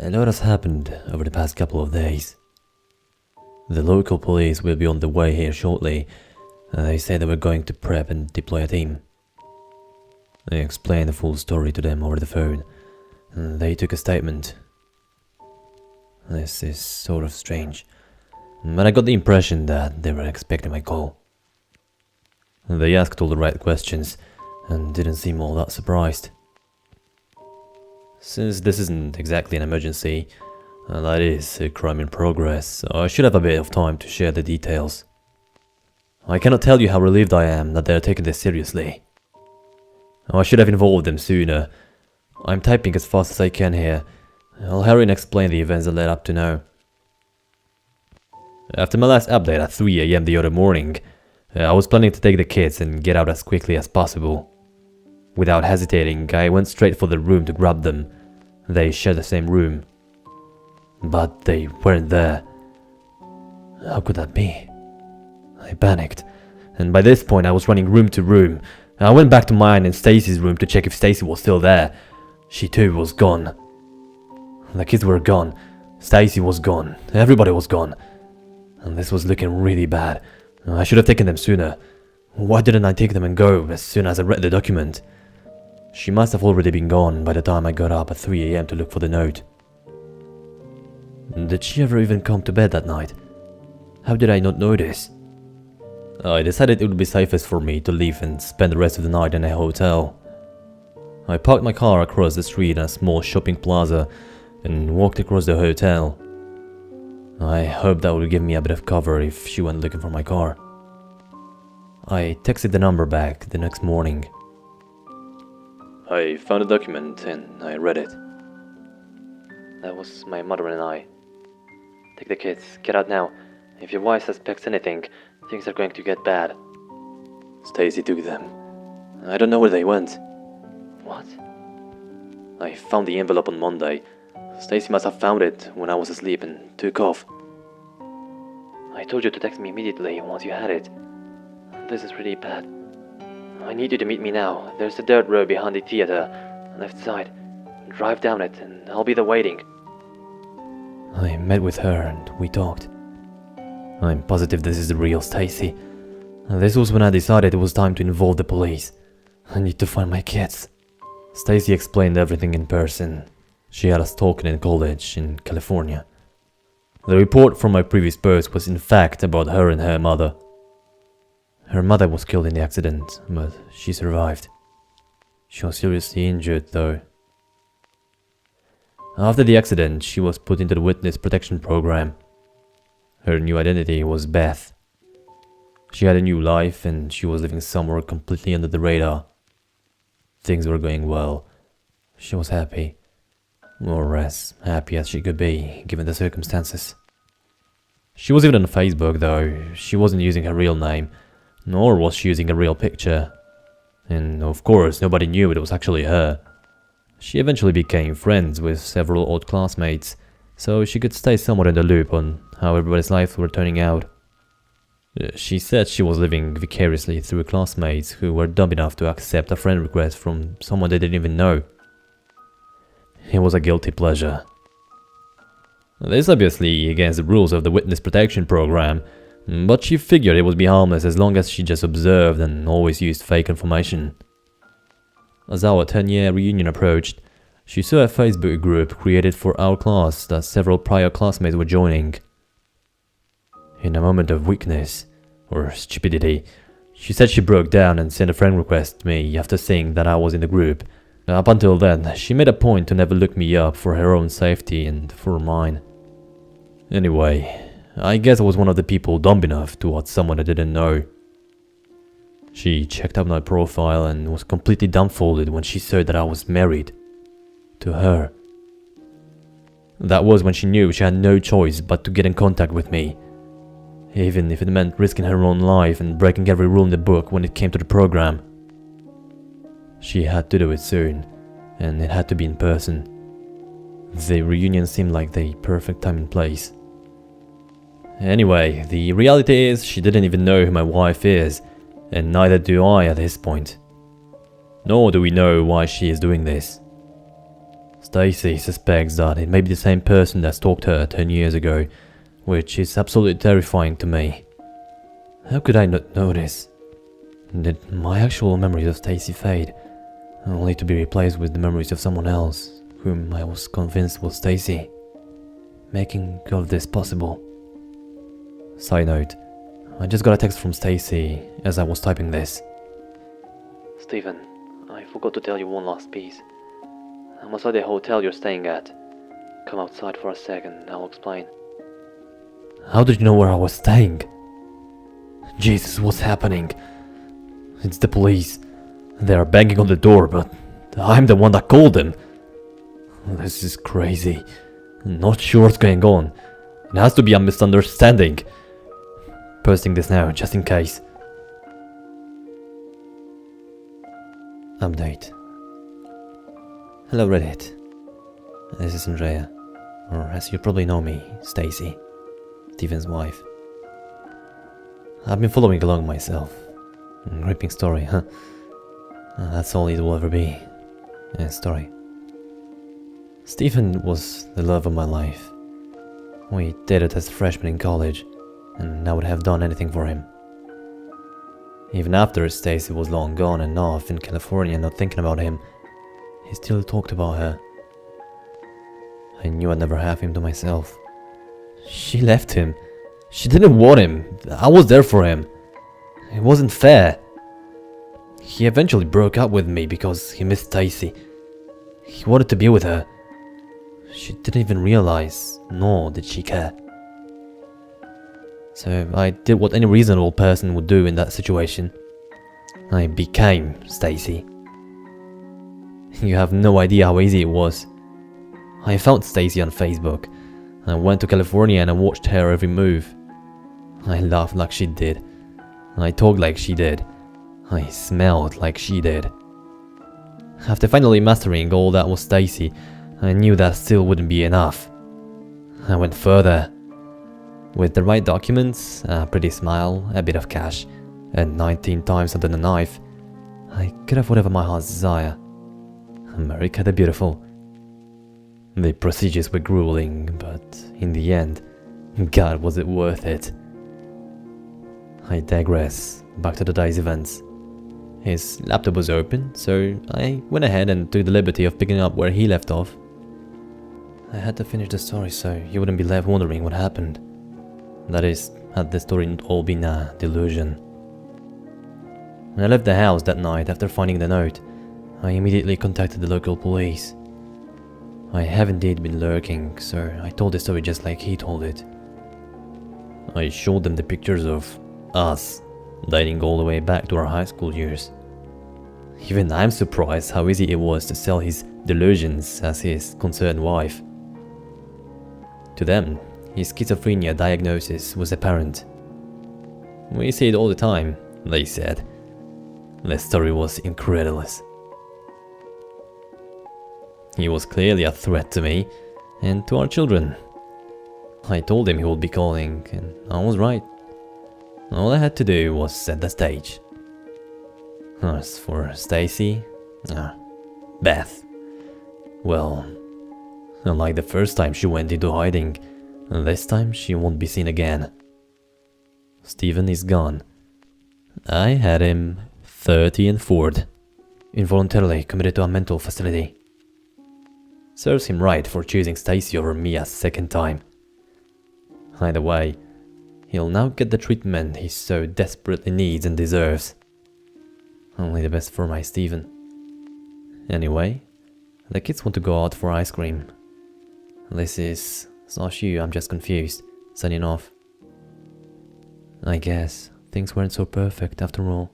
A lot has happened over the past couple of days. The local police will be on the way here shortly. They say they were going to prep and deploy a team. I explained the full story to them over the phone, and they took a statement. This is sort of strange, but I got the impression that they were expecting my call. They asked all the right questions and didn't seem all that surprised. Since this isn't exactly an emergency, that is a crime in progress, I should have a bit of time to share the details. I cannot tell you how relieved I am that they are taking this seriously. I should have involved them sooner. I'm typing as fast as I can here. I'll hurry and explain the events that led up to now. After my last update at 3 AM the other morning, I was planning to take the kids and get out as quickly as possible. Without hesitating, I went straight for the room to grab them. They shared the same room. But they weren't there. How could that be? I panicked, and by this point I was running room to room. I went back to mine and Stacy's room to check if Stacy was still there. She too was gone. The kids were gone. Stacy was gone. Everybody was gone. And this was looking really bad. I should have taken them sooner. Why didn't I take them and go as soon as I read the document? She must have already been gone by the time I got up at 3 AM to look for the note. Did she ever even come to bed that night? How did I not notice? I decided it would be safest for me to leave and spend the rest of the night in a hotel. I parked my car across the street in a small shopping plaza and walked across the hotel. I hoped that would give me a bit of cover if she went looking for my car. I texted the number back the next morning. I found a document and I read it. That was my mother and I. Take the kids, get out now. If your wife suspects anything, things are going to get bad. Stacy took them. I don't know where they went. What? I found the envelope on Monday. Stacy must have found it when I was asleep and took off. I told you to text me immediately once you had it. This is really bad. I need you to meet me now. There's a dirt road behind the theater, left side. Drive down it and I'll be there waiting. I met with her and we talked. I'm positive this is the real Stacy. This was when I decided it was time to involve the police. I need to find my kids. Stacy explained everything in person. She had us talking in college in California. The report from my previous post was in fact about her and her mother. Her mother was killed in the accident, but she survived. She was seriously injured though. After the accident, she was put into the witness protection program. Her new identity was Beth. She had a new life and she was living somewhere completely under the radar. Things were going well. She was happy. Or as happy as she could be, given the circumstances. She was even on Facebook though. She wasn't using her real name, nor was she using a real picture. And of course, nobody knew it was actually her. She eventually became friends with several old classmates, so she could stay somewhat in the loop on how everybody's lives were turning out. She said she was living vicariously through classmates who were dumb enough to accept a friend request from someone they didn't even know. It was a guilty pleasure. This obviously against the rules of the witness protection program, but she figured it would be harmless as long as she just observed and always used fake information. As our 10-year reunion approached, she saw a Facebook group created for our class that several prior classmates were joining. In a moment of weakness, or stupidity, she said she broke down and sent a friend request to me after seeing that I was in the group. Up until then, she made a point to never look me up for her own safety and for mine. Anyway, I guess I was one of the people dumb enough to watch someone I didn't know. She checked out my profile and was completely dumbfounded when she saw that I was married. To her. That was when she knew she had no choice but to get in contact with me. Even if it meant risking her own life and breaking every rule in the book when it came to the program. She had to do it soon, and it had to be in person. The reunion seemed like the perfect time and place. Anyway, the reality is she didn't even know who my wife is, and neither do I at this point. Nor do we know why she is doing this. Stacy suspects that it may be the same person that stalked her 10 years ago, which is absolutely terrifying to me. How could I not know this? Did my actual memories of Stacy fade, only to be replaced with the memories of someone else, whom I was convinced was Stacy, making all of this possible? Side note, I just got a text from Stacy as I was typing this. Stephen, I forgot to tell you one last piece. I'm outside the hotel you're staying at. Come outside for a second, I'll explain. How did you know where I was staying? Jesus, what's happening? It's the police. They are banging on the door, but I'm the one that called them. This is crazy. Not sure what's going on. It has to be a misunderstanding. Posting this now, just in case. Update. Hello Reddit. This is Andrea, or as you probably know me, Stacy, Steven's wife. I've been following along myself. Gripping story, huh? That's all it will ever be. A story. Stephen was the love of my life. We dated as freshmen in college, and I would have done anything for him. Even after Stacy was long gone and off in California not thinking about him, he still talked about her. I knew I'd never have him to myself. She left him. She didn't want him. I was there for him. It wasn't fair. He eventually broke up with me because he missed Stacy. He wanted to be with her. She didn't even realize, nor did she care. So I did what any reasonable person would do in that situation. I became Stacy. You have no idea how easy it was. I found Stacy on Facebook. I went to California and I watched her every move. I laughed like she did. I talked like she did. I smelled like she did. After finally mastering all that was Stacy, I knew that still wouldn't be enough. I went further. With the right documents, a pretty smile, a bit of cash, and 19 times under the knife, I could have whatever my heart's desire. America the Beautiful. The procedures were grueling, but in the end, God, was it worth it. I digress, back to the day's events. His laptop was open, so I went ahead and took the liberty of picking up where he left off. I had to finish the story so you wouldn't be left wondering what happened. That is, had the story not all been a delusion. When I left the house that night after finding the note, I immediately contacted the local police. I have indeed been lurking, so I told the story just like he told it. I showed them the pictures of us, dating all the way back to our high school years. Even I'm surprised how easy it was to sell his delusions as his concerned wife. To them, his schizophrenia diagnosis was apparent. We see it all the time, they said. The story was incredulous. He was clearly a threat to me and to our children. I told him he would be calling, and I was right. All I had to do was set the stage. As for Stacy, Beth, well, unlike the first time she went into hiding, this time she won't be seen again. Stephen is gone. I had him 30 and Ford, involuntarily committed to a mental facility. Serves him right for choosing Stacy over me a second time. Either way, he'll now get the treatment he so desperately needs and deserves. Only the best for my Stephen. Anyway, the kids want to go out for ice cream. This is /you, I'm just confused, signing off. I guess things weren't so perfect after all.